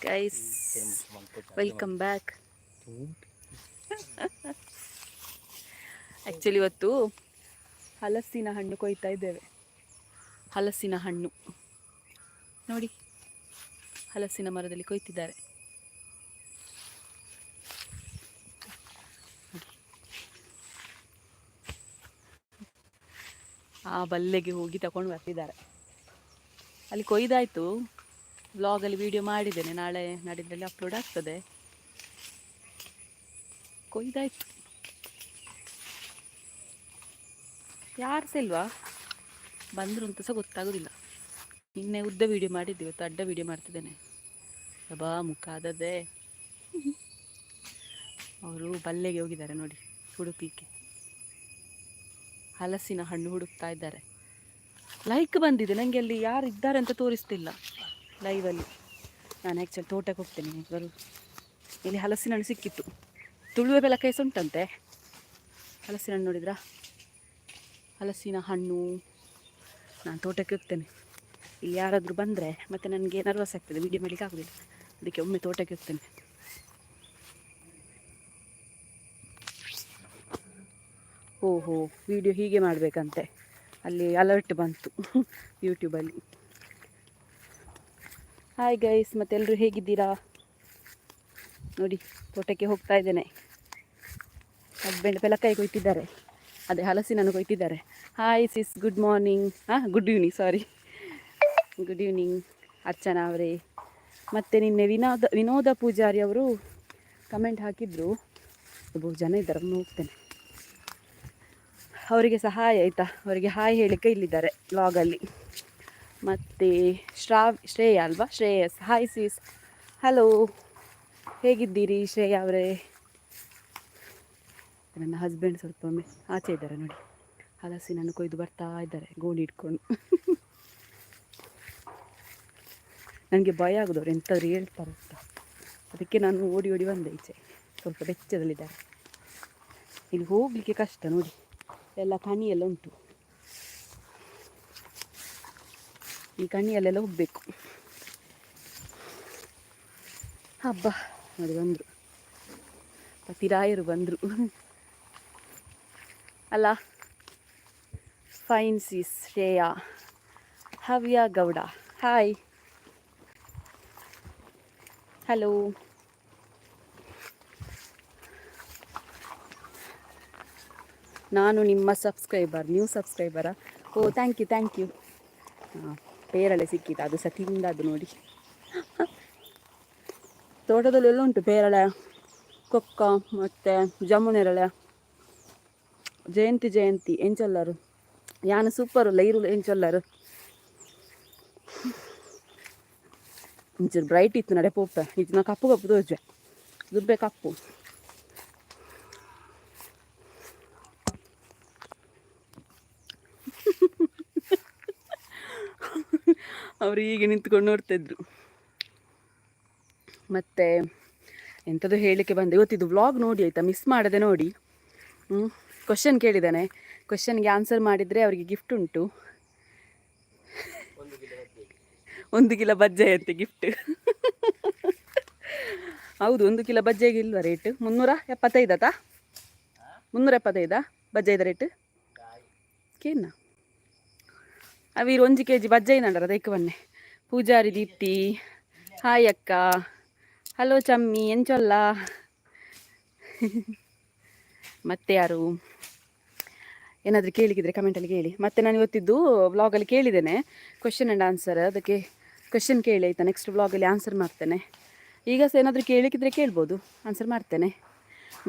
Guys, welcome back. Actually ಇವತ್ತು ಹಲಸಿನ ಹಣ್ಣು ಕೊಯ್ತಾ ಇದ್ದೇವೆ. ಹಲಸಿನ ಹಣ್ಣು ನೋಡಿ, ಹಲಸಿನ ಮರದಲ್ಲಿ ಕೊಯ್ತಿದ್ದಾರೆ. ಆ ಬಲ್ಲೆಗೆ ಹೋಗಿ ತಗೊಂಡು ಬರ್ತಿದ್ದಾರೆ. ಅಲ್ಲಿ ಕೊಯ್ದಾಯಿತು. ವ್ಲಾಗಲ್ಲಿ ವಿಡಿಯೋ ಮಾಡಿದ್ದೇನೆ, ನಾಳೆ ನಾಡಿದ್ರಲ್ಲಿ ಅಪ್ಲೋಡ್ ಆಗ್ತದೆ. ಕೊಯ್ದಾಯ್ತು. ಯಾರು ಸಹ ಇಲ್ವಾ, ಬಂದರು ಅಂತ ಸಹ ಗೊತ್ತಾಗೋದಿಲ್ಲ. ನಿನ್ನೆ ಉದ್ದ ವಿಡಿಯೋ ಮಾಡಿದ್ದೆ, ಇವತ್ತು ಅಡ್ಡ ವಿಡಿಯೋ ಮಾಡ್ತಿದ್ದೇನೆ. ಬಾ ಮುಖ ಆದದ್ದೇ. ಅವರು ಬಲ್ಲೆಗೆ ಹೋಗಿದ್ದಾರೆ ನೋಡಿ ಹುಡುಕ್ಲಿಕ್ಕೆ. ಹಲಸಿನ ಹಣ್ಣು ಹುಡುಕ್ತಾ ಇದ್ದಾರೆ. ಲೈಕ್ ಬಂದಿದೆ ನನಗೆ, ಅಲ್ಲಿ ಯಾರು ಇದ್ದಾರೆ ಅಂತ ತೋರಿಸ್ತಿಲ್ಲ ಲೈವಲ್ಲಿ. ನಾನು ಆ್ಯಕ್ಚುಲಿ ತೋಟಕ್ಕೆ ಹೋಗ್ತೇನೆ ಬರು. ಇಲ್ಲಿ ಹಲಸಿನ ಹಣ್ಣು ಸಿಕ್ಕಿತ್ತು. ತುಳುವೆ ಬೆಲ್ಲ ಕೇಸ್ ಉಂಟಂತೆ. ಹಲಸಿನ ಹಣ್ಣು ನೋಡಿದ್ರಾ, ಹಲಸಿನ ಹಣ್ಣು. ನಾನು ತೋಟಕ್ಕೆ ಹೋಗ್ತೇನೆ. ಇಲ್ಲಿ ಯಾರಾದರೂ ಬಂದರೆ ಮತ್ತು ನನಗೆ ನರ್ವಸ್ ಆಗ್ತದೆ, ವೀಡಿಯೋ ಮಾಡಲಿಕ್ಕೆ ಆಗೋದಿಲ್ಲ. ಅದಕ್ಕೆ ಒಮ್ಮೆ ತೋಟಕ್ಕೆ ಹೋಗ್ತೇನೆ. ಓಹೋ, ವಿಡಿಯೋ ಹೀಗೆ ಮಾಡಬೇಕಂತೆ, ಅಲ್ಲಿ ಅಲರ್ಟ್ ಬಂತು ಯೂಟ್ಯೂಬಲ್ಲಿ. ಹಾಯ್ ಗೈಸ್, ಮತ್ತೆಲ್ಲರೂ ಹೇಗಿದ್ದೀರಾ? ನೋಡಿ, ತೋಟಕ್ಕೆ ಹೋಗ್ತಾ ಇದ್ದೇನೆ. ಹಸ್ಬೆಂಡ್ ಪೆಲಕಾಯಿ ಕೊಯ್ತಿದ್ದಾರೆ, ಅದೇ ಹಲಸಿನನ್ನು ಕೊಯ್ತಿದ್ದಾರೆ. Hi sis, good morning. Good evening, sorry, good evening Archana ಅವರೇ. ಮತ್ತು ನಿನ್ನೆ ವಿನೋದ ಪೂಜಾರಿ ಅವರು ಕಮೆಂಟ್ ಹಾಕಿದ್ರು. ಒಬ್ಬರು ಜನ ಇದ್ದಾರೆ, ಹೋಗ್ತೇನೆ ಅವರಿಗೆ ಸಹಾಯ ಆಯಿತಾ, ಅವರಿಗೆ ಹಾಯ್ ಹೇಳಿಕ್ಕೆ ಇಲ್ಲಿದ್ದಾರೆ ವ್ಲಾಗಲ್ಲಿ. ಮತ್ತು ಶ್ರೇಯ ಅಲ್ವಾ, ಶ್ರೇಯಸ್. ಹಾಯ್ ಸಿಸ್, ಹಲೋ, ಹೇಗಿದ್ದೀರಿ ಶ್ರೇಯ ಅವರೇ? ನನ್ನ ಹಸ್ಬೆಂಡ್ ಸ್ವಲ್ಪ ಒಮ್ಮೆ ಆಚೆ ಇದ್ದಾರೆ ನೋಡಿ, ಹಲಸಿನನ್ನು ಕೊಯ್ದು ಬರ್ತಾ ಇದ್ದಾರೆ ಗೋಣಿ ಇಟ್ಕೊಂಡು. ನನಗೆ ಭಯ ಆಗೋದವ್ರು ಎಂಥವ್ರು ಹೇಳ್ತಾರೆ ಅಂತ, ಅದಕ್ಕೆ ನಾನು ಓಡಿ ಓಡಿ ಬಂದೆ ಈಚೆ. ಸ್ವಲ್ಪ ಬೆಚ್ಚದಲ್ಲಿದ್ದಾರೆ. ಇಲ್ಲಿ ಹೋಗಲಿಕ್ಕೆ ಕಷ್ಟ ನೋಡಿ, ಎಲ್ಲ ಕಣಿಯೆಲ್ಲ ಉಂಟು. ಈ ಕಣಿಯಲ್ಲೆಲ್ಲ ಹೋಗಬೇಕು. ಹಬ್ಬ ನೋಡಿ, ಬಂದರು ಪತಿರಾಯರು ಬಂದರು ಅಲ್ಲ. Fine sis Shreya. Havya Gowda, hi, hello. ನಾನು ನಿಮ್ಮ ಸಬ್ಸ್ಕ್ರೈಬರ್, ನ್ಯೂ ಸಬ್ಸ್ಕ್ರೈಬರಾ? Oh, thank you, thank you. ಹಾಂ, ಪೇರಳೆ ಸಿಕ್ಕಿತು, ಅದು ಸಹ ತಿಂದದ್ದು ನೋಡಿ. ತೋಟದಲ್ಲಿ ಎಲ್ಲ ಉಂಟು ಪೇರಳೆ, ಕೊಕ್ಕ, ಮತ್ತು ಜಾಮೂನೆರಳೆ, ಜಯಂತಿ ಎಂಚೊಲ್ಲರು. ಯಾನು ಸೂಪರ್ ಅಲ್ಲ ಈರುಳ್ಳಿ ಎಂಚೊಲ್ಲರು. ಒಂಚೂರು ಬ್ರೈಟ್ ಇತ್ತು ನಡೆ ಪೋಪೆ, ಇದು ನಾ ಕಪ್ಪು ತೋರಿಸ್ವೆ, ದುಬ್ಬೆ ಕಪ್ಪು. ಅವರು ಹೀಗೆ ನಿಂತ್ಕೊಂಡು ನೋಡ್ತಾಯಿದ್ರು. ಮತ್ತು ಎಂಥದ್ದು ಹೇಳಲಿಕ್ಕೆ ಬಂದೆ, ಇವತ್ತಿದ್ದು ವ್ಲಾಗ್ ನೋಡಿ ಆಯಿತಾ, ಮಿಸ್ ಮಾಡದೆ ನೋಡಿ. ಕ್ವಶನ್ ಕೇಳಿದ್ದಾನೆ, ಕ್ವಶನ್ಗೆ ಆನ್ಸರ್ ಮಾಡಿದರೆ ಅವರಿಗೆ ಗಿಫ್ಟ್ ಉಂಟು. 1 ಕಿಲೋ ಬಜ್ಜೆ ಅಂತೆ ಗಿಫ್ಟ್. ಹೌದು, 1 ಕಿಲೋ ಬಜ್ಜೆಗೆ ಇಲ್ವಾ ರೇಟ್? 375 375 ಬಜ್ಜೆದ ರೇಟ್ ಕೇನ ಅವೀರು 1 kg ಬಜ್ಜೆ ನಂಡರ ಅದಕ್ಕೆ ಬನ್ನೆ. ಪೂಜಾರಿ ದೀಪ್ತಿ, ಹಾಯ್ ಅಕ್ಕ, ಹಲೋ ಚಮ್ಮಿ, ಎಂಚೊಲ್ಲ. ಮತ್ತೆ ಯಾರು ಏನಾದರೂ ಕೇಳಿಕಿದ್ರೆ ಕಮೆಂಟಲ್ಲಿ ಕೇಳಿ. ಮತ್ತು ನಾನು ಇವತ್ತಿದ್ದು ವ್ಲಾಗಲ್ಲಿ ಕೇಳಿದ್ದೇನೆ ಕ್ವಶನ್ ಆ್ಯಂಡ್ ಆನ್ಸರ್, ಅದಕ್ಕೆ ಕ್ವಶನ್ ಕೇಳಿ ಆಯಿತಾ, ನೆಕ್ಸ್ಟ್ ವ್ಲಾಗಲ್ಲಿ ಆನ್ಸರ್ ಮಾಡ್ತೇನೆ. ಈಗ ಸಹ ಏನಾದರೂ ಕೇಳಿಕಿದ್ರೆ ಕೇಳ್ಬೋದು, ಆನ್ಸರ್ ಮಾಡ್ತೇನೆ.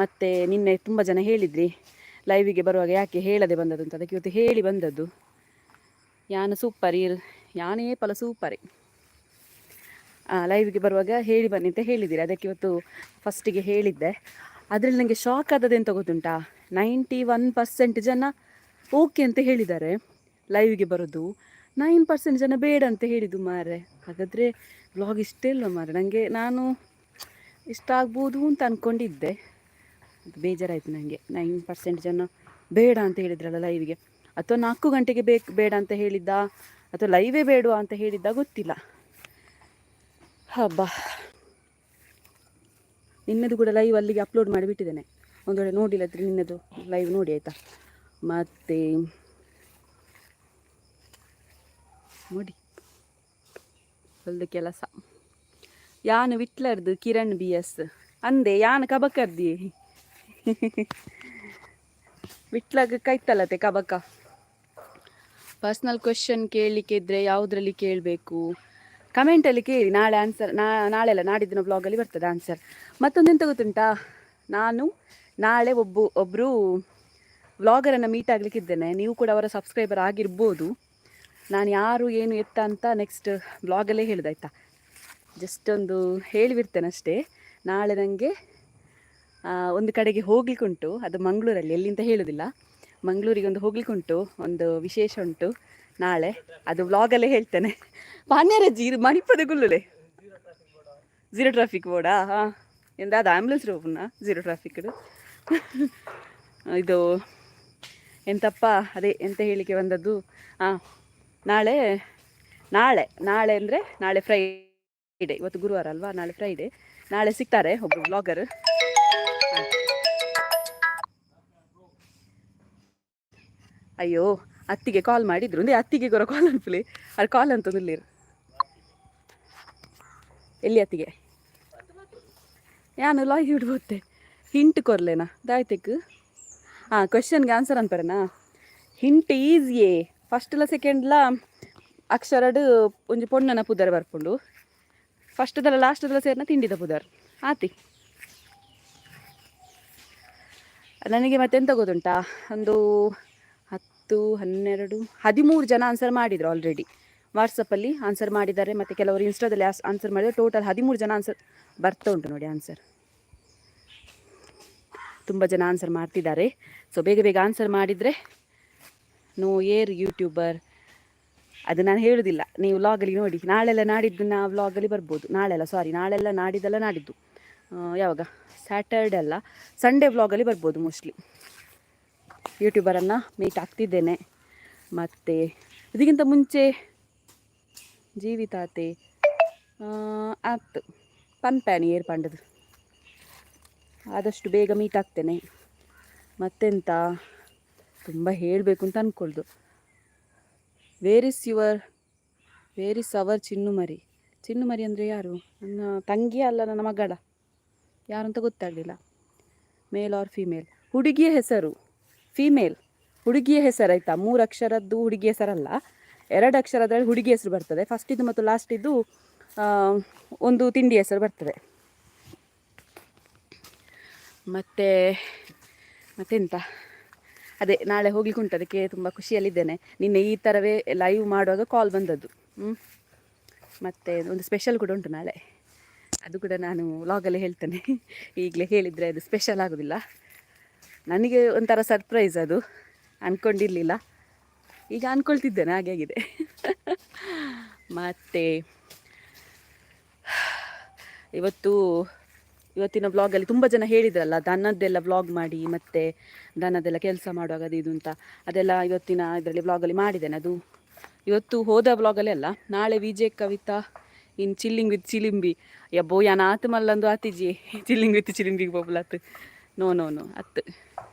ಮತ್ತು ನಿನ್ನೆ ತುಂಬ ಜನ ಹೇಳಿದ್ರಿ ಲೈವಿಗೆ ಬರುವಾಗ ಯಾಕೆ ಹೇಳದೆ ಬಂದದ್ದು ಅಂತ, ಅದಕ್ಕೆ ಇವತ್ತು ಹೇಳಿ ಬಂದದ್ದು. ಯಾನು ಸೂಪರ್, ಯಾನೇ ಪಲ ಸೂಪರೇ. ಲೈವಿಗೆ ಬರುವಾಗ ಹೇಳಿ ಬನ್ನಿ ಅಂತ ಹೇಳಿದ್ದೀರಿ, ಅದಕ್ಕೆ ಇವತ್ತು ಫಸ್ಟಿಗೆ ಹೇಳಿದ್ದೆ. ಅದರಲ್ಲಿ ನನಗೆ ಶಾಕ್ ಆದದ್ದು ಎಂತ ಗೊತ್ತುಂಟಾ, 91% ಜನ ಓಕೆ ಅಂತ ಹೇಳಿದ್ದಾರೆ ಲೈವಿಗೆ ಬರೋದು, 9% ಜನ ಬೇಡ ಅಂತ ಹೇಳಿದ್ದು ಮಾರೆ. ಹಾಗಾದರೆ ವ್ಲಾಗ್ ಇಷ್ಟೇ ಇಲ್ಲ ಮಾರೆ. ನಾನು ಇಷ್ಟ ಆಗ್ಬೋದು ಅಂತ ಅಂದ್ಕೊಂಡಿದ್ದೆ, ಅದು ಬೇಜಾರಾಯಿತು ನನಗೆ. 9% ಜನ ಬೇಡ ಅಂತ ಹೇಳಿದ್ರಲ್ಲ ಲೈವಿಗೆ, ಅಥವಾ 4 ಗಂಟೆಗೆ ಬೇಡ ಅಂತ ಹೇಳಿದ್ದ, ಅಥವಾ ಲೈವೇ ಬೇಡ ಅಂತ ಹೇಳಿದ್ದ ಗೊತ್ತಿಲ್ಲ. ಹಬ್ಬ, ನಿನ್ನೆದು ಕೂಡ ಲೈವ್ ಅಲ್ಲಿಗೆ ಅಪ್ಲೋಡ್ ಮಾಡಿಬಿಟ್ಟಿದ್ದೇನೆ. ಒಂದು ವೇಳೆ ನೋಡಿಲ್ಲದ್ರೆ ನಿನ್ನೆದು ಲೈವ್ ನೋಡಿ ಆಯಿತಾ. ಮತ್ತು ನೋಡಿ ಒಳ್ಳೆ ಕೆಲಸ. ಯಾನು ವಿಟ್ಲರ್ದು ಕಿರಣ್ BS ಅಂದೆ ಯಾನು ಕಬಕರ್ದಿ ವಿಟ್ಲಾಗ ಕೈತಲ್ಲತೆ ಕಬಕ. ಪರ್ಸ್ನಲ್ ಕ್ವೆಶನ್ ಕೇಳಲಿಕ್ಕೆ ಇದ್ದರೆ ಯಾವುದರಲ್ಲಿ ಕೇಳಬೇಕು ಕಮೆಂಟಲ್ಲಿ ಕೇಳಿ. ನಾಳೆ ಆನ್ಸರ್ ನಾಳೆ ಅಲ್ಲ ನಾಡಿದ್ದಿನ ಬ್ಲಾಗಲ್ಲಿ ಬರ್ತದೆ ಆನ್ಸರ್. ಮತ್ತೊಂದೆಂತ ಗೊತ್ತುಂಟಾ, ನಾನು ನಾಳೆ ಒಬ್ಬರು ವ್ಲಾಗರನ್ನು ಮೀಟ್ ಆಗಲಿಕ್ಕಿದ್ದೇನೆ. ನೀವು ಕೂಡ ಅವರ ಸಬ್ಸ್ಕ್ರೈಬರ್ ಆಗಿರ್ಬೋದು. ನಾನು ಯಾರು ಏನು ಎತ್ತ ಅಂತ ನೆಕ್ಸ್ಟ್ ಬ್ಲಾಗಲ್ಲೇ ಹೇಳಿದಾಯ್ತಾ. ಜಸ್ಟ್ ಒಂದು ಹೇಳಿಬಿಡ್ತೇನೆ ಅಷ್ಟೇ. ನಾಳೆ ನನಗೆ ಒಂದು ಕಡೆಗೆ ಹೋಗ್ಲಿಕ್ಕುಂಟು, ಅದು ಮಂಗಳೂರಲ್ಲಿ, ಎಲ್ಲಿಂತ ಹೇಳೋದಿಲ್ಲ. ಮಂಗಳೂರಿಗೆ ಒಂದು ಹೋಗ್ಲಿಕ್ಕುಂಟು, ಒಂದು ವಿಶೇಷ ಉಂಟು ನಾಳೆ, ಅದು ವ್ಲಾಗಲ್ಲೇ ಹೇಳ್ತೇನೆ. ಪಾನ್ಯರಜ್ಜಿ ಇದು ಮಣಿಪದ ಗುಲ್ಲುಲೆ ಝೀರೋ ಟ್ರಾಫಿಕ್ ಬೋರ್ಡಾ? ಹಾಂ, ಎಂದಾದ ಆ್ಯಂಬುಲೆನ್ಸ್ ರೋಪನ್ನ ಝೀರೋ ಟ್ರಾಫಿಕ್ ಇದು ಎಂತಪ್ಪ ಅದೇ ಎಂತ ಹೇಳಿಕೆ ಬಂದದ್ದು. ಹಾಂ, ನಾಳೆ ಅಂದರೆ ನಾಳೆ ಫ್ರೈಡೆ, ಇವತ್ತು ಗುರುವಾರ ಅಲ್ವಾ, ನಾಳೆ ಫ್ರೈಡೆ. ನಾಳೆ ಸಿಗ್ತಾರೆ ಒಬ್ಬರು ವ್ಲಾಗರ್. ಅಯ್ಯೋ, ಅತ್ತಿಗೆ ಕಾಲ್ ಮಾಡಿದ್ರು ಅಂದ್ರೆ ಅತ್ತಿಗೆ ಗೊರ ಕಾಲ್ ಅನ್ಪಲಿ ಅದು ಕಾಲ್ ಅಂತಂದಿಲ್ಲ. ಎಲ್ಲಿ ಅತ್ತಿಗೆ ಯಾನು ಲಾಯ್ ಹಿಡ್ಬೋತ್ತೆ ಹಿಂಟ್ ಕೊರ್ಲೇನಾ ದಾಯ್ತೆಕ್. ಹಾಂ, ಕ್ವೆಶನ್ಗೆ ಆನ್ಸರ್ ಅನ್ಪರೇನಾ. ಹಿಂಟ್ ಈಸಿಯೇ. ಫಸ್ಟ್ಲ ಸೆಕೆಂಡ್ಲ ಅಕ್ಷರಡು ಒಂಜಿ ಪೊಣ್ಣನ ಪುದರ್ ಬರ್ಪುಂಡು. ಫಸ್ಟ್ದಲ್ಲ ಲಾಸ್ಟ್ದಲ್ಲ ಸೇರ್ನ ತಿಂಡಿದ ಪುದರ್ ಆತಿ. ನನಗೆ ಮತ್ತೆಂತ ಗೊತ್ತುಂಟಾ, ಒಂದು 10, 12, 13 ಜನ ಆನ್ಸರ್ ಮಾಡಿದರು ಆಲ್ರೆಡಿ. ವಾಟ್ಸಪ್ಪಲ್ಲಿ ಆನ್ಸರ್ ಮಾಡಿದ್ದಾರೆ, ಮತ್ತು ಕೆಲವರು ಇನ್ಸ್ಟಾದಲ್ಲಿ ಆನ್ಸರ್ ಮಾಡಿದರೆ. ಟೋಟಲ್ 13 ಜನ ಆನ್ಸರ್ ಬರ್ತಾ ಉಂಟು ನೋಡಿ ಆನ್ಸರ್. ತುಂಬ ಜನ ಆನ್ಸರ್ ಮಾಡ್ತಿದ್ದಾರೆ. ಸೊ ಬೇಗ ಬೇಗ ಆನ್ಸರ್ ಮಾಡಿದರೆ ನೋ ಏರ್ ಯೂಟ್ಯೂಬರ್. ಅದು ನಾನು ಹೇಳೋದಿಲ್ಲ, ನೀವು ವ್ಲಾಗಲ್ಲಿ ನೋಡಿ. ನಾಳೆಲ್ಲ ನಾಡಿದ್ದು ನಾವು ವ್ಲಾಗಲ್ಲಿ ಬರ್ಬೋದು. ನಾಳೆಲ್ಲ ನಾಡಿದ್ದು ಯಾವಾಗ ಸ್ಯಾಟರ್ಡೆ ಅಲ್ಲ ಸಂಡೇ ವ್ಲಾಗಲ್ಲಿ ಬರ್ಬೋದು ಮೋಸ್ಟ್ಲಿ. ಯೂಟ್ಯೂಬರನ್ನು ಮೀಟ್ ಆಗ್ತಿದ್ದೇನೆ. ಮತ್ತು ಇದಕ್ಕಿಂತ ಮುಂಚೆ ಜೀವಿತಾತೆ ಆಯ್ತು ಪನ್ಪ್ಯಾನಿ ಏರ್ ಪಂಡದು, ಆದಷ್ಟು ಬೇಗ ಮೀಟ್ ಆಗ್ತೇನೆ. ಮತ್ತೆಂತ ತುಂಬ ಹೇಳಬೇಕು ಅಂತ ಅಂದ್ಕೊಳ್ದು. ವೇರ್ ಇಸ್ ಅವರ್ ಚಿನ್ನುಮರಿ ಅಂದರೆ ಯಾರು? ನನ್ನ ತಂಗಿ ಅಲ್ಲ, ನನ್ನ ಮಗಳ, ಯಾರು ಅಂತ ಗೊತ್ತಾಗಲಿಲ್ಲ. Male or female? ಹುಡುಗಿಯ ಹೆಸರು ಫೀಮೇಲ್, ಹುಡುಗಿಯ ಹೆಸರು ಆಯಿತಾ. 3 ಅಕ್ಷರದ್ದು ಹುಡುಗಿ ಹೆಸರಲ್ಲ, 2 ಅಕ್ಷರದಲ್ಲಿ ಹುಡುಗಿ ಹೆಸರು ಬರ್ತದೆ. ಫಸ್ಟಿದ್ದು ಮತ್ತು ಲಾಸ್ಟಿದ್ದು ಒಂದು ತಿಂಡಿ ಹೆಸರು ಬರ್ತದೆ. ಮತ್ತೆಂತ ಅದೇ ನಾಳೆ ಹೋಗ್ಲಿಕ್ಕೆ ಉಂಟು, ಅದಕ್ಕೆ ತುಂಬ ಖುಷಿಯಲ್ಲಿದ್ದೇನೆ. ನಿನ್ನೆ ಈ ಥರವೇ ಲೈವ್ ಮಾಡುವಾಗ ಕಾಲ್ ಬಂದದ್ದು. ಮತ್ತು ಒಂದು ಸ್ಪೆಷಲ್ ಕೂಡ ಉಂಟು ನಾಳೆ, ಅದು ಕೂಡ ನಾನು ವ್ಲಾಗಲ್ಲೇ ಹೇಳ್ತೇನೆ. ಈಗಲೇ ಹೇಳಿದರೆ ಅದು ಸ್ಪೆಷಲ್ ಆಗೋದಿಲ್ಲ. ನನಗೆ ಒಂಥರ ಸರ್ಪ್ರೈಸ್, ಅದು ಅಂದ್ಕೊಂಡಿರಲಿಲ್ಲ, ಈಗ ಅಂದ್ಕೊಳ್ತಿದ್ದೇನೆ, ಹಾಗೆ ಆಗಿದೆ. ಮತ್ತು ಇವತ್ತಿನ ವ್ಲಾಗಲ್ಲಿ ತುಂಬ ಜನ ಹೇಳಿದ್ರಲ್ಲ ದನದ್ದೆಲ್ಲ ವ್ಲಾಗ್ ಮಾಡಿ, ಮತ್ತು ದನದ್ದೆಲ್ಲ ಕೆಲಸ ಮಾಡುವಾಗ ಅದು ಇದು ಅಂತ, ಅದೆಲ್ಲ ಇವತ್ತಿನ ಇದರಲ್ಲಿ ವ್ಲಾಗಲ್ಲಿ ಮಾಡಿದ್ದೇನೆ. ಅದು ಇವತ್ತು ಹೋದ ವ್ಲಾಗಲ್ಲಿ ಅಲ್ಲ. ನಾಳೆ VJ Kavitha in chilling with Chilimbi. ಯಬ್ಬೋ ಯಾನ ಆತು ಮಲ್ಲಂದು ಆತಿಜಿ ಚಿಲ್ಲಿಂಗ್ ವಿತ್ ಚಿಲಿಂಬಿಗೆ ಬೋಗ್ಲತ್ತು. ನೋ ಅತ್ತು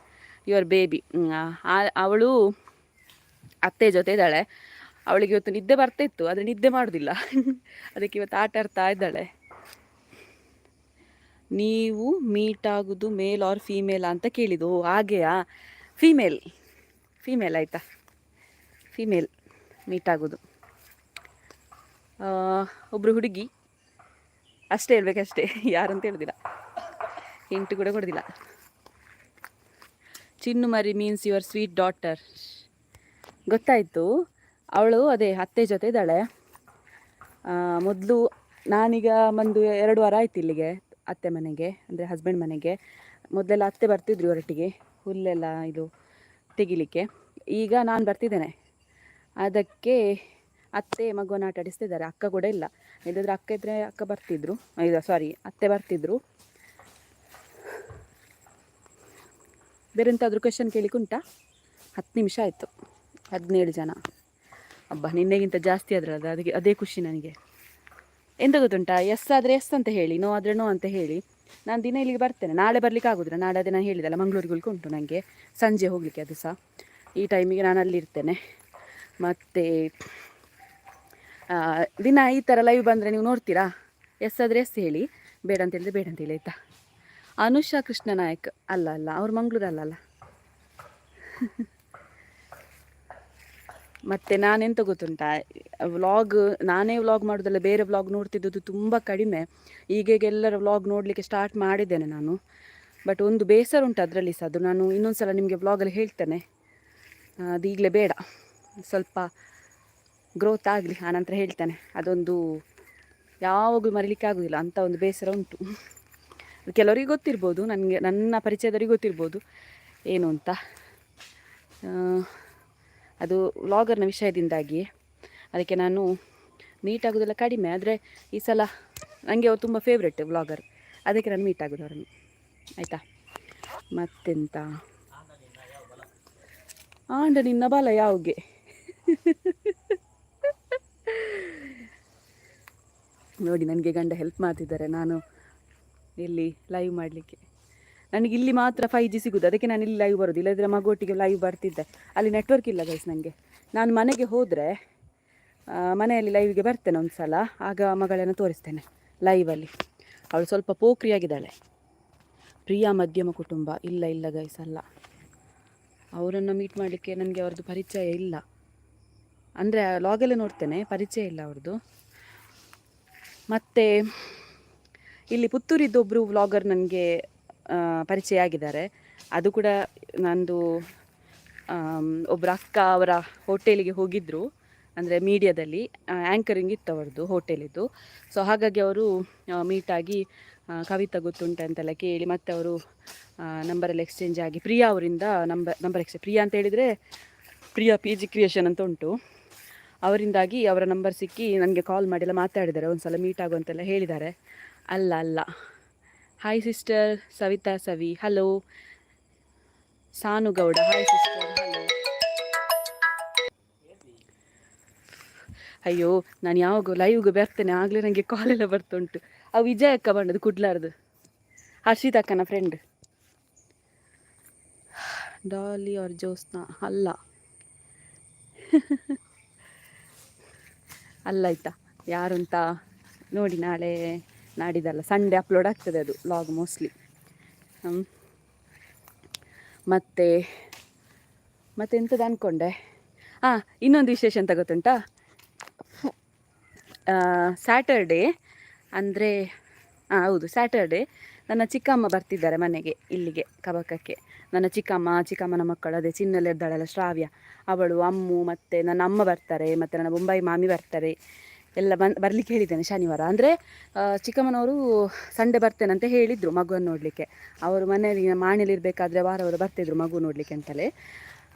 ಯುವರ್ ಬೇಬಿ. ಅವಳು ಅತ್ತೆ ಜೊತೆ ಇದ್ದಾಳೆ. ಅವಳಿಗೆ ಇವತ್ತು ನಿದ್ದೆ ಬರ್ತಾಯಿತ್ತು, ಆದರೆ ನಿದ್ದೆ ಮಾಡೋದಿಲ್ಲ. ಅದಕ್ಕೆ ಇವತ್ತು ಆಟ ಆಡ್ತಾ ಇದ್ದಾಳೆ. ನೀವು ಮೀಟ್ ಆಗೋದು ಮೇಲ್ ಆರ್ ಫೀಮೇಲ್ ಅಂತ ಕೇಳಿದ್ದು? ಹಾಗೆಯಾ? ಫೀಮೇಲ್ ಆಯಿತಾ, ಫೀಮೇಲ್ ಮೀಟ್ ಆಗೋದು. ಒಬ್ಬರು ಹುಡುಗಿ ಅಷ್ಟೇ ಹೇಳ್ಬೇಕಷ್ಟೇ, ಯಾರಂತ ಹೇಳೋದಿಲ್ಲ, ಹಿಂಟು ಕೂಡ ಕೊಡೋದಿಲ್ಲ. ಚಿನ್ನುಮರಿ ಮೀನ್ಸ್ ಯುವರ್ ಸ್ವೀಟ್ ಡಾಟರ್. ಗೊತ್ತಾಯಿತು. ಅವಳು ಅದೇ ಅತ್ತೆ ಜೊತೆ ಇದ್ದಾಳೆ. ಮೊದಲು ನಾನೀಗ ಬಂದು 2 ವಾರ ಆಯ್ತು ಇಲ್ಲಿಗೆ, ಅತ್ತೆ ಮನೆಗೆ, ಅಂದರೆ ಹಸ್ಬೆಂಡ್ ಮನೆಗೆ. ಮೊದಲೆಲ್ಲ ಅತ್ತೆ ಬರ್ತಿದ್ರು ಹೊರಟಿಗೆ ಹುಲ್ಲೆಲ್ಲ ಇದು ತೆಗಿಲಿಕ್ಕೆ. ಈಗ ನಾನು ಬರ್ತಿದ್ದೇನೆ, ಅದಕ್ಕೆ ಅತ್ತೆ ಮಗುವನ್ನು ಆಟ ಆಡಿಸ್ತಿದ್ದಾರೆ. ಅಕ್ಕ ಕೂಡ ಇಲ್ಲ, ಇಲ್ಲದ್ರೆ ಅಕ್ಕ ಇದ್ದರೆ ಅಕ್ಕ ಬರ್ತಿದ್ರು, ಅತ್ತೆ ಬರ್ತಿದ್ರು. ಬೇರೆ ಎಂತಾದರೂ ಕ್ವೆಶನ್ ಕೇಳಿಕ್ಕೆ ಉಂಟಾ? 10 ನಿಮಿಷ ಆಯಿತು, 17 ಜನ. ನಿನ್ನೆಗಿಂತ ಜಾಸ್ತಿ ಆದ್ರಲ್ಲ, ಅದಕ್ಕೆ ಅದೇ ಖುಷಿ ನನಗೆ. ಎಂತ ಗೊತ್ತುಂಟಾ, ಎಸ್ ಆದರೆ ಎಸ್ ಅಂತ ಹೇಳಿ, ನೋ ಆದರೆ ನೋ ಅಂತ ಹೇಳಿ. ನಾನು ದಿನ ಇಲ್ಲಿಗೆ ಬರ್ತೇನೆ. ನಾಳೆ ಬರಲಿಕ್ಕೆ ಆಗೋದಿಲ್ಲ, ನಾಳೆ ಅದೇ ನಾನು ಹೇಳಿದಲ್ಲ ಮಂಗಳೂರಿಗೆ ಉಂಟು ನನಗೆ ಸಂಜೆ ಹೋಗಲಿಕ್ಕೆ. ಅದು ಸಹ ಈ ಟೈಮಿಗೆ ನಾನು ಅಲ್ಲಿರ್ತೇನೆ. ಮತ್ತು ದಿನ ಈ ಥರ ಲೈವ್ ಬಂದರೆ ನೀವು ನೋಡ್ತೀರಾ? ಎಸ್ ಆದರೆ ಎಸ್ ಹೇಳಿ, ಬೇಡ ಅಂತ ಹೇಳಿದ್ರೆ ಬೇಡ ಅಂತ ಹೇಳಿ ಆಯಿತಾ. ಅನುಷಾ ಕೃಷ್ಣನಾಯಕ್ ಅಲ್ಲ ಅಲ್ಲ, ಅವ್ರು ಮಂಗಳೂರು ಅಲ್ಲಲ್ಲ. ಮತ್ತು ನಾನೆಂತ ಗೊತ್ತುಂಟಾ, ವ್ಲಾಗ್ ನಾನೇ ವ್ಲಾಗ್ ಮಾಡೋದಲ್ಲ, ಬೇರೆ ವ್ಲಾಗ್ ನೋಡ್ತಿದ್ದದ್ದು ತುಂಬ ಕಡಿಮೆ. ಈಗೀಗ ಎಲ್ಲರ ವ್ಲಾಗ್ ನೋಡಲಿಕ್ಕೆ ಸ್ಟಾರ್ಟ್ ಮಾಡಿದ್ದೇನೆ ನಾನು. ಬಟ್ ಒಂದು ಬೇಸರ ಉಂಟು ಅದರಲ್ಲಿ ಸಹ. ಅದು ನಾನು ಇನ್ನೊಂದು ಸಲ ನಿಮಗೆ ವ್ಲಾಗಲ್ಲಿ ಹೇಳ್ತೇನೆ. ಅದು ಈಗಲೇ ಬೇಡ, ಸ್ವಲ್ಪ ಗ್ರೋತ್ ಆಗಲಿ, ಆನಂತರ ಹೇಳ್ತೇನೆ. ಅದೊಂದು ಯಾವಾಗಲೂ ಮರೀಲಿಕ್ಕೆ ಆಗೋದಿಲ್ಲ ಅಂಥ ಒಂದು ಬೇಸರ ಉಂಟು. ಕೆಲವರಿಗೆ ಗೊತ್ತಿರ್ಬೋದು, ನನಗೆ ನನ್ನ ಪರಿಚಯದವರಿಗೆ ಗೊತ್ತಿರ್ಬೋದು ಏನು ಅಂತ. ಅದು ವ್ಲಾಗರ್ನ ವಿಷಯದಿಂದಾಗಿ ಅದಕ್ಕೆ ನಾನು ಮೀಟ್ ಆಗೋದೆಲ್ಲ ಕಡಿಮೆ. ಆದರೆ ಈ ಸಲ ನನಗೆ ಅವ್ರು ತುಂಬ ಫೇವ್ರೆಟ್ ವ್ಲಾಗರ್, ಅದಕ್ಕೆ ನಾನು ಮೀಟ್ ಆಗೋದು ಅವರನ್ನು, ಆಯಿತಾ. ಮತ್ತೆಂತ, ಆಂಡ ನಿನ್ನ ಬಲ ಯಾವ್ಗೆ ನೋಡಿ, ನನಗೆ ಗಂಡ ಹೆಲ್ಪ್ ಮಾಡ್ತಿದ್ದಾರೆ ನಾನು ಇಲ್ಲಿ ಲೈವ್ ಮಾಡಲಿಕ್ಕೆ. ನನಗೆ ಇಲ್ಲಿ ಮಾತ್ರ 5G ಸಿಗೋದು, ಅದಕ್ಕೆ ನಾನು ಇಲ್ಲಿ ಲೈವ್ ಬರೋದು. ಇಲ್ಲದ್ರೆ ಮಗುವೊಟ್ಟಿಗೆ ಲೈವ್ ಬರ್ತಿದ್ದೆ. ಅಲ್ಲಿ ನೆಟ್ವರ್ಕ್ ಇಲ್ಲ ಗೈಸ್ ನನಗೆ. ನಾನು ಮನೆಗೆ ಹೋದರೆ ಮನೆಯಲ್ಲಿ ಲೈವ್ಗೆ ಬರ್ತೇನೆ ಒಂದು ಸಲ, ಆಗ ಮಗಳನ್ನು ತೋರಿಸ್ತೇನೆ ಲೈವಲ್ಲಿ. ಅವಳು ಸ್ವಲ್ಪ ಪೋಖ್ರಿಯಾಗಿದ್ದಾಳೆ. ಪ್ರಿಯಾ ಮಧ್ಯಮ ಕುಟುಂಬ, ಇಲ್ಲ ಗೈಸ್ ಅಲ್ಲ. ಅವರನ್ನು ಮೀಟ್ ಮಾಡಲಿಕ್ಕೆ ನನಗೆ ಅವ್ರದ್ದು ಪರಿಚಯ ಇಲ್ಲ. ಅಂದರೆ ಲಾಗಲ್ಲೇ ನೋಡ್ತೇನೆ, ಪರಿಚಯ ಇಲ್ಲ ಅವ್ರದ್ದು. ಮತ್ತು ಇಲ್ಲಿ ಪುತ್ತೂರಿದ್ದೊಬ್ಬರು ವ್ಲಾಗರ್ ನನಗೆ ಪರಿಚಯ ಆಗಿದ್ದಾರೆ. ಅದು ಕೂಡ ನಂದು ಒಬ್ಬರು ಅಕ್ಕ ಅವರ ಹೋಟೆಲಿಗೆ ಹೋಗಿದ್ದರು, ಅಂದರೆ ಮೀಡಿಯಾದಲ್ಲಿ ಆ್ಯಂಕರಿಂಗ್ ಇತ್ತು ಅವ್ರದ್ದು ಹೋಟೆಲಿದ್ದು. ಸೊ ಹಾಗಾಗಿ ಅವರು ಮೀಟಾಗಿ ಕವಿತಾ ಗೊತ್ತುಂಟು ಅಂತೆಲ್ಲ ಕೇಳಿ, ಮತ್ತು ಅವರು ನಂಬರೆಲ್ಲ ಎಕ್ಸ್ಚೇಂಜ್ ಆಗಿ, ಪ್ರಿಯಾ ಅವರಿಂದ ನಂಬರ್ ಎಕ್ಸ್ಚೇಂಜ್, ಪ್ರಿಯಾ ಅಂತ ಹೇಳಿದರೆ ಪ್ರಿಯಾ PG ಕ್ರಿಯೇಷನ್ ಅಂತ ಉಂಟು, ಅವರಿಂದಾಗಿ ಅವರ ನಂಬರ್ ಸಿಕ್ಕಿ ನನಗೆ ಕಾಲ್ ಮಾಡಿಲ್ಲ ಮಾತಾಡಿದ್ದಾರೆ. ಒಂದು ಸಲ ಮೀಟ್ ಆಗುವಂತೆಲ್ಲ ಹೇಳಿದ್ದಾರೆ. ಅಲ್ಲ, hi sister Savita Savi, hello. Sanugowda, hi sister, hello. ಅಯ್ಯೋ, ನಾನು ಯಾವಾಗ ಲೈವ್ಗೆ ಬರ್ತೇನೆ ಆಗಲೇ ನನಗೆ ಕಾಲೆಲ್ಲ ಬರ್ತುಂಟು. ಆ ವಿಜಯ ಅಕ್ಕ ಬಂಡದು ಕುಡ್ಲಾರ್ದು, ಹರ್ಷಿತ್ ಅಕ್ಕನ ಫ್ರೆಂಡ್. ಡಾಲಿ ಅವ್ರ ಜೋಸ್ನ ಅಲ್ಲ ಅಲ್ಲ ಆಯಿತಾ, ಯಾರು ಅಂತ ನೋಡಿ. ನಾಳೆ ನಾಡಿದ್ದಲ್ಲ, ಸಂಡೇ ಅಪ್ಲೋಡ್ ಆಗ್ತದೆ ಅದು ವ್ಲಾಗ್ ಮೋಸ್ಟ್ಲಿ. ಮತ್ತು ಎಂಥದ್ದು ಅಂದ್ಕೊಂಡೆ, ಇನ್ನೊಂದು ವಿಶೇಷ ಅಂತ ಗೊತ್ತುಂಟಾ, ಸ್ಯಾಟರ್ಡೇ ಅಂದರೆ ಹೌದು ಸ್ಯಾಟರ್ಡೇ ನನ್ನ ಚಿಕ್ಕಮ್ಮ ಬರ್ತಿದ್ದಾರೆ ಮನೆಗೆ, ಇಲ್ಲಿಗೆ ಕಬಕಕ್ಕೆ. ನನ್ನ ಚಿಕ್ಕಮ್ಮನ ಮಕ್ಕಳು, ಅದೇ ಚಿನ್ನಲ್ಲಿದ್ದಾಳಲ್ಲ ಶ್ರಾವ್ಯ, ಅವಳು, ಅಮ್ಮು, ಮತ್ತು ನನ್ನ ಅಮ್ಮ ಬರ್ತಾರೆ, ಮತ್ತು ನನ್ನ ಬೊಂಬಾಯಿ ಮಾಮಿ ಬರ್ತಾರೆ. ಎಲ್ಲ ಬರಲಿಕ್ಕೆ ಹೇಳಿದ್ದೇನೆ ಶನಿವಾರ. ಅಂದರೆ ಚಿಕ್ಕಮ್ಮನವರು ಸಂಡೇ ಬರ್ತೇನೆ ಅಂತ ಹೇಳಿದರು ಮಗುವನ್ನು ನೋಡಲಿಕ್ಕೆ. ಅವರು ಮನೆಯಲ್ಲಿ ಮಾಣಿಲಿರಬೇಕಾದ್ರೆ ವಾರ ಬರ್ತಿದ್ರು ಮಗು ನೋಡಲಿಕ್ಕೆ ಅಂತಲೇ.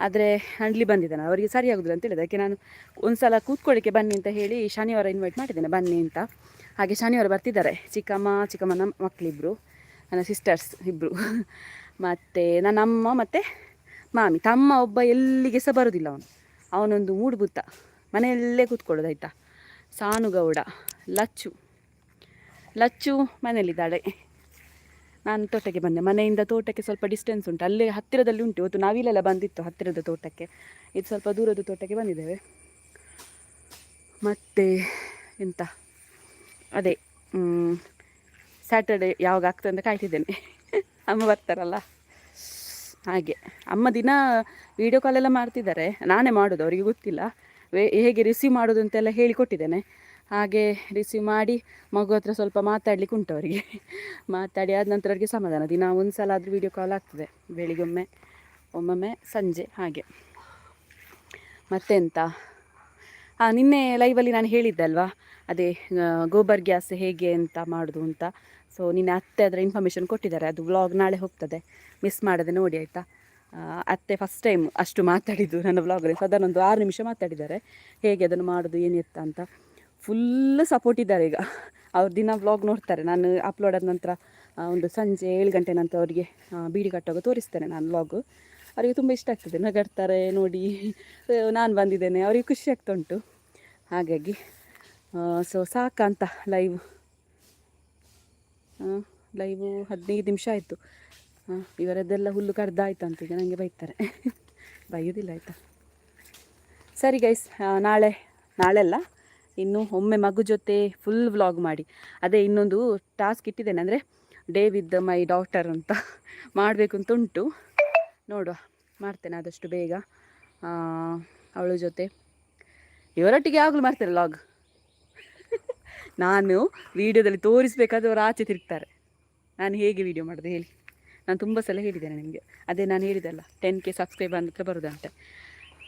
ಆದರೆ ಅಲ್ಲಿ ಬಂದಿದ್ದಾನೆ, ಅವರಿಗೆ ಸರಿಯಾಗೋದಿಲ್ಲ ಅಂತ ಹೇಳಿದೆ. ಅದಕ್ಕೆ ನಾನು ಒಂದು ಸಲ ಕೂತ್ಕೊಳ್ಳಿಕ್ಕೆ ಬನ್ನಿ ಅಂತ ಹೇಳಿ ಶನಿವಾರ ಇನ್ವೈಟ್ ಮಾಡಿದ್ದೇನೆ, ಬನ್ನಿ ಅಂತ. ಹಾಗೆ ಶನಿವಾರ ಬರ್ತಿದ್ದಾರೆ ಚಿಕ್ಕಮ್ಮನ ಮಕ್ಕಳಿಬ್ಬರು, ನನ್ನ ಸಿಸ್ಟರ್ಸ್ ಇಬ್ಬರು, ಮತ್ತು ನನ್ನ ಅಮ್ಮ ಮತ್ತು ಮಾಮಿ. ತಮ್ಮ ಒಬ್ಬ ಎಲ್ಲಿಗೆ ಸಹ ಬರೋದಿಲ್ಲ, ಅವನೊಂದು ಮೂಡುಬುತ್ತ, ಮನೆಯಲ್ಲೇ ಕೂತ್ಕೊಳ್ಳೋದು ಆಯಿತಾ. ಸಾನುಗೌಡ, ಲಚ್ಚು ಮನೆಯಲ್ಲಿದ್ದಾಳೆ. ನಾನು ತೋಟಕ್ಕೆ ಬಂದೆ, ಮನೆಯಿಂದ ತೋಟಕ್ಕೆ ಸ್ವಲ್ಪ ಡಿಸ್ಟೆನ್ಸ್ ಉಂಟು, ಅಲ್ಲೇ ಹತ್ತಿರದಲ್ಲಿ ಉಂಟು. ಇವತ್ತು ನಾವಿಲೆಲ್ಲ ಬಂದಿತ್ತು ಹತ್ತಿರದ ತೋಟಕ್ಕೆ, ಇದು ಸ್ವಲ್ಪ ದೂರದ ತೋಟಕ್ಕೆ ಬಂದಿದ್ದೇವೆ. ಮತ್ತು ಎಂತ, ಅದೇ ಸ್ಯಾಟರ್ಡೇ ಯಾವಾಗ ಆಗ್ತದೆ ಅಂತ ಕಾಯ್ತಿದ್ದೇನೆ. ಅಮ್ಮ ಬರ್ತಾರಲ್ಲ ಹಾಗೆ. ಅಮ್ಮ ದಿನ ವೀಡಿಯೋ ಕಾಲೆಲ್ಲ ಮಾಡ್ತಿದ್ದಾರೆ, ನಾನೇ ಮಾಡೋದು, ಅವರಿಗೆ ಗೊತ್ತಿಲ್ಲ ಹೇಗೆ ರಿಸೀವ್ ಮಾಡೋದು ಅಂತೆಲ್ಲ ಹೇಳಿಕೊಟ್ಟಿದ್ದೇನೆ. ಹಾಗೆ ರಿಸೀವ್ ಮಾಡಿ ಮಗು ಹತ್ರ ಸ್ವಲ್ಪ ಮಾತಾಡಲಿಕ್ಕೆ ಉಂಟು ಅವರಿಗೆ. ಮಾತಾಡಿ ಆದ ನಂತರ ಅವರಿಗೆ ಸಮಾಧಾನ. ದಿನ ಒಂದು ಸಲ ಆದರೂ ವೀಡಿಯೋ ಕಾಲ್ ಆಗ್ತದೆ, ಬೆಳಿಗ್ಗೊಮ್ಮೆ ಒಮ್ಮೊಮ್ಮೆ ಸಂಜೆ ಹಾಗೆ. ಮತ್ತೆಂತ, ನಿನ್ನೆ ಲೈವಲ್ಲಿ ನಾನು ಹೇಳಿದ್ದೆ ಅಲ್ವಾ, ಅದೇ ಗೋಬರ್ ಗ್ಯಾಸ್ ಹೇಗೆ ಅಂತ ಮಾಡೋದು ಅಂತ. ಸೊ ನಿನ್ನೆ ಅತ್ತೆ ಅದರ ಇನ್ಫಾರ್ಮೇಷನ್ ಕೊಟ್ಟಿದ್ದಾರೆ, ಅದು ವ್ಲಾಗ್ ನಾಳೆ ಹೋಗ್ತದೆ, ಮಿಸ್ ಮಾಡದೆ ನೋಡಿ ಆಯಿತಾ. ಅತ್ತೆ ಫಸ್ಟ್ ಟೈಮ್ ಅಷ್ಟು ಮಾತಾಡಿದ್ದು ನನ್ನ ವ್ಲಾಗಲ್ಲಿ, ಸಾಧಾರಣ ಒಂದು 6 ನಿಮಿಷ ಮಾತಾಡಿದ್ದಾರೆ, ಹೇಗೆ ಅದನ್ನು ಮಾಡೋದು ಏನಿತ್ತ ಅಂತ. ಫುಲ್ ಸಪೋರ್ಟ್ ಇದ್ದಾರೆ ಈಗ. ಅವ್ರು ದಿನ ವ್ಲಾಗ್ ನೋಡ್ತಾರೆ, ನಾನು ಅಪ್ಲೋಡ್ ಆದ ನಂತರ ಒಂದು ಸಂಜೆ 7 ಗಂಟೆ ನಂತರ ಅವರಿಗೆ ಬೀಡಿ ಕಟ್ಟುವಾಗ ತೋರಿಸ್ತೇನೆ ನಾನು ವ್ಲಾಗು. ಅವರಿಗೆ ತುಂಬ ಇಷ್ಟ ಆಗ್ತದೆ, ನಗಾಡ್ತಾರೆ ನೋಡಿ, ನಾನು ಬಂದಿದ್ದೇನೆ, ಅವರಿಗೆ ಖುಷಿ ಆಗ್ತಾ ಉಂಟು. ಹಾಗಾಗಿ ಸೊ ಸಾಕಂತ ಲೈವ್ 15 ನಿಮಿಷ ಆಯಿತು. ಇವರದ್ದೆಲ್ಲ ಹುಲ್ಲು ಕಡ್ದಾಯ್ತಂತ ಈಗ ನನಗೆ ಬೈತಾರೆ. ಬೈಯೋದಿಲ್ಲ ಆಯಿತಾ. ಸರಿ ಗೈಸ್, ನಾಳೆಲ್ಲ ಇನ್ನು ಒಮ್ಮೆ ಮಗು ಜೊತೆ ಫುಲ್ ವ್ಲಾಗ್ ಮಾಡಿ. ಅದೇ ಇನ್ನೊಂದು ಟಾಸ್ಕ್ ಇಟ್ಟಿದ್ದೇನೆ, ಅಂದರೆ ಡೇ ವಿತ್ ಮೈ ಡಾಟರ್ ಅಂತ ಮಾಡಬೇಕು ಅಂತ ಉಂಟು. ನೋಡುವ, ಮಾಡ್ತೇನೆ ಆದಷ್ಟು ಬೇಗ. ಅವಳ ಜೊತೆ ಇವರೊಟ್ಟಿಗೆ ಯಾವಾಗಲೂ ಮಾಡ್ತಾರೆ ವ್ಲಾಗ್. ನಾನು ವೀಡಿಯೋದಲ್ಲಿ ತೋರಿಸ್ಬೇಕಾದ್ರೆ ಅವರು ಆಚೆ ತಿರುಗ್ತಾರೆ. ನಾನು ಹೇಗೆ ವೀಡಿಯೋ ಮಾಡೋದು ಹೇಳಿ? ನಾನು ತುಂಬ ಸಲ ಹೇಳಿದ್ದೇನೆ ನಿಮಗೆ. ಅದೇ ನಾನು ಹೇಳಿದೆಲ್ಲ 10K ಸಬ್ಸ್ಕ್ರೈಬರ್ ಹತ್ರ ಬರೋದಂತೆ.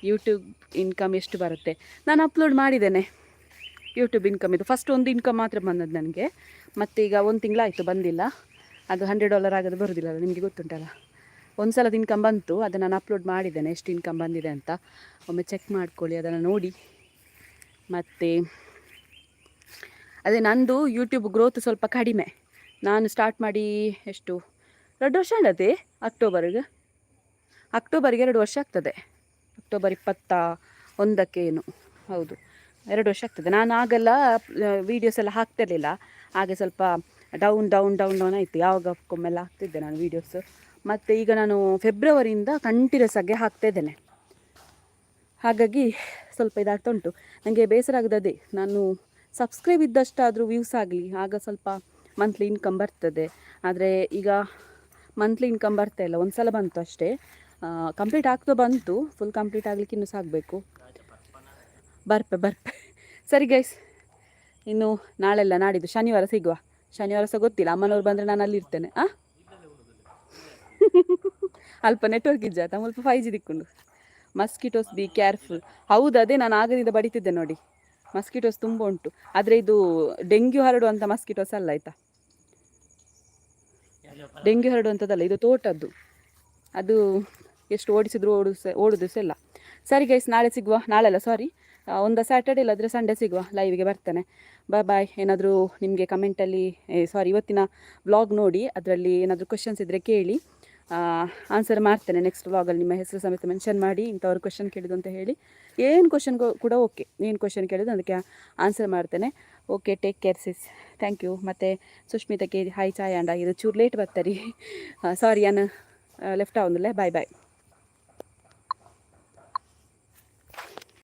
ಯೂಟ್ಯೂಬ್ ಇನ್ಕಮ್ ಎಷ್ಟು ಬರುತ್ತೆ ನಾನು ಅಪ್ಲೋಡ್ ಮಾಡಿದ್ದೇನೆ. ಯೂಟ್ಯೂಬ್ ಇನ್ಕಮ್ ಇದು ಫಸ್ಟ್ ಒಂದು ಇನ್ಕಮ್ ಮಾತ್ರ ಬಂದದ್ದು ನನಗೆ. ಮತ್ತು ಈಗ 1 ತಿಂಗಳಾಯಿತು ಬಂದಿಲ್ಲ. ಅದು $100 ಆಗೋದು ಬರೋದಿಲ್ಲ, ನಿಮಗೆ ಗೊತ್ತುಂಟಲ್ಲ. ಒಂದು ಸಲದ ಇನ್ಕಮ್ ಬಂತು, ಅದನ್ನು ನಾನು ಅಪ್ಲೋಡ್ ಮಾಡಿದ್ದೇನೆ ಎಷ್ಟು ಇನ್ಕಮ್ ಬಂದಿದೆ ಅಂತ. ಒಮ್ಮೆ ಚೆಕ್ ಮಾಡ್ಕೊಳ್ಳಿ, ಅದನ್ನು ನೋಡಿ. ಮತ್ತು ಅದೇ ನಂದು ಯೂಟ್ಯೂಬ್ ಗ್ರೋತ್ ಸ್ವಲ್ಪ ಕಡಿಮೆ. ನಾನು ಸ್ಟಾರ್ಟ್ ಮಾಡಿ ಎಷ್ಟು 2 ವರ್ಷ ಅಲ್ಲದೆ ಅಕ್ಟೋಬರ್ಗೆ 2 ವರ್ಷ ಆಗ್ತದೆ. ಅಕ್ಟೋಬರ್ 21ಕ್ಕೆ ಏನು, ಹೌದು 2 ವರ್ಷ ಆಗ್ತದೆ. ನಾನು ಆಗೆಲ್ಲ ವೀಡಿಯೋಸ್ ಎಲ್ಲ ಹಾಕ್ತಿರ್ಲಿಲ್ಲ. ಹಾಗೆ ಸ್ವಲ್ಪ ಡೌನ್ ಆಯಿತು. ಯಾವಾಗಕ್ಕೊಮ್ಮೆಲ್ಲ ಹಾಕ್ತಿದ್ದೆ ನಾನು ವೀಡಿಯೋಸ್. ಮತ್ತು ಈಗ ನಾನು ಫೆಬ್ರವರಿಯಿಂದ ಕಂಟಿನ್ಯೂಸ್ ಆಗಿ ಹಾಕ್ತಾಯಿದ್ದೇನೆ. ಹಾಗಾಗಿ ಸ್ವಲ್ಪ ಇದಾಗ್ತಾ ಉಂಟು. ನನಗೆ ಬೇಸರ ಆಗೋದೇ, ನಾನು ಸಬ್ಸ್ಕ್ರೈಬ್ ಇದ್ದಷ್ಟಾದರೂ ವ್ಯೂಸ್ ಆಗಲಿ, ಆಗ ಸ್ವಲ್ಪ ಮಂತ್ಲಿ ಇನ್ಕಮ್ ಬರ್ತದೆ. ಆದರೆ ಈಗ ಮಂತ್ಲಿ ಇನ್ಕಮ್ ಬರ್ತಾ ಇಲ್ಲ. ಒಂದು ಸಲ ಬಂತು ಅಷ್ಟೇ, ಕಂಪ್ಲೀಟ್ ಆಗ್ತಾ ಬಂತು. ಫುಲ್ ಕಂಪ್ಲೀಟ್ ಆಗಲಿಕ್ಕೆ ಇನ್ನೂ ಸಾಗಬೇಕು. ಬರ್ಪೆ. ಸರಿ ಗೈಸ್, ಇನ್ನು ನಾಳೆಲ್ಲ ನಾಡಿದ್ದು ಶನಿವಾರ ಸಿಗುವ. ಶನಿವಾರ ಸಹ ಗೊತ್ತಿಲ್ಲ, ಅಮ್ಮನವ್ರು ಬಂದರೆ ನಾನು ಅಲ್ಲಿರ್ತೇನೆ. ಅಲ್ಪ ನೆಟ್ವರ್ಕ್ ಇಜ್ಜಾತ ಸ್ವಲ್ಪ 5G ದಿಕ್ಕೊಂಡು. Mosquitoes be careful. ಹೌದು, ಅದೇ ನಾನು ಆಗದಿಂದ ಬಡಿತಿದ್ದೆ ನೋಡಿ. ಮಸ್ಕಿಟೋಸ್ ತುಂಬ ಉಂಟು. ಆದರೆ ಇದು ಡೆಂಗ್ಯೂ ಹರಡುವಂಥ ಮಸ್ಕಿಟೋಸ್ ಅಲ್ಲ ಆಯಿತಾ. ಡೆಂಗ್ಯೂ ಹರಡುವಂಥದ್ದಲ್ಲ, ಇದು ತೋಟದ್ದು. ಅದು ಎಷ್ಟು ಓಡುದು ಸಹ ಇಲ್ಲ. ಸರಿ ಗೈಸ್, ನಾಳೆ ಸಿಗುವ. ನಾಳೆಲ್ಲ ಸಾರಿ, ಒಂದು ಸ್ಯಾಟರ್ಡೆ ಇಲ್ಲಾದರೆ ಸಂಡೇ ಸಿಗುವ. ಲೈವಿಗೆ ಬರ್ತೇನೆ. ಬಾಯ್. ಏನಾದರೂ ನಿಮಗೆ ಕಮೆಂಟಲ್ಲಿ ಇವತ್ತಿನ ವ್ಲಾಗ್ ನೋಡಿ ಅದರಲ್ಲಿ ಏನಾದರೂ ಕ್ವೆಶನ್ಸ್ ಇದ್ದರೆ ಕೇಳಿ, ಆನ್ಸರ್ ಮಾಡ್ತೇನೆ. ನೆಕ್ಸ್ಟ್ ವ್ಲಾಗಲ್ಲಿ ನಿಮ್ಮ ಹೆಸರು ಸಮೇತ ಮೆನ್ಷನ್ ಮಾಡಿ, ಇಂಥವ್ರು ಕ್ವೆಶನ್ ಕೇಳಿದ್ದು ಅಂತ ಹೇಳಿ. ಏನು ಕ್ವೆಶನ್ ಕೂಡ ಓಕೆ, ಏನು ಕ್ವೆಶನ್ ಕೇಳಿದ್ದು ಅದಕ್ಕೆ ಆನ್ಸರ್ ಮಾಡ್ತೇನೆ. Okay, take care sis. Thank you. ಮತ್ತು ಸುಷ್ಮಿತಕ್ಕೆ ಹಾಯ್ ಚಾಯ್ ಅಂಡ ಇದು ಚೂರು ಲೇಟ್ ಬರ್ತಾರೆ. ಸಾರಿ, ನಾನು ಲೆಫ್ಟ್ ಆಗೋದಿಲ್ಲ. ಬಾಯ್.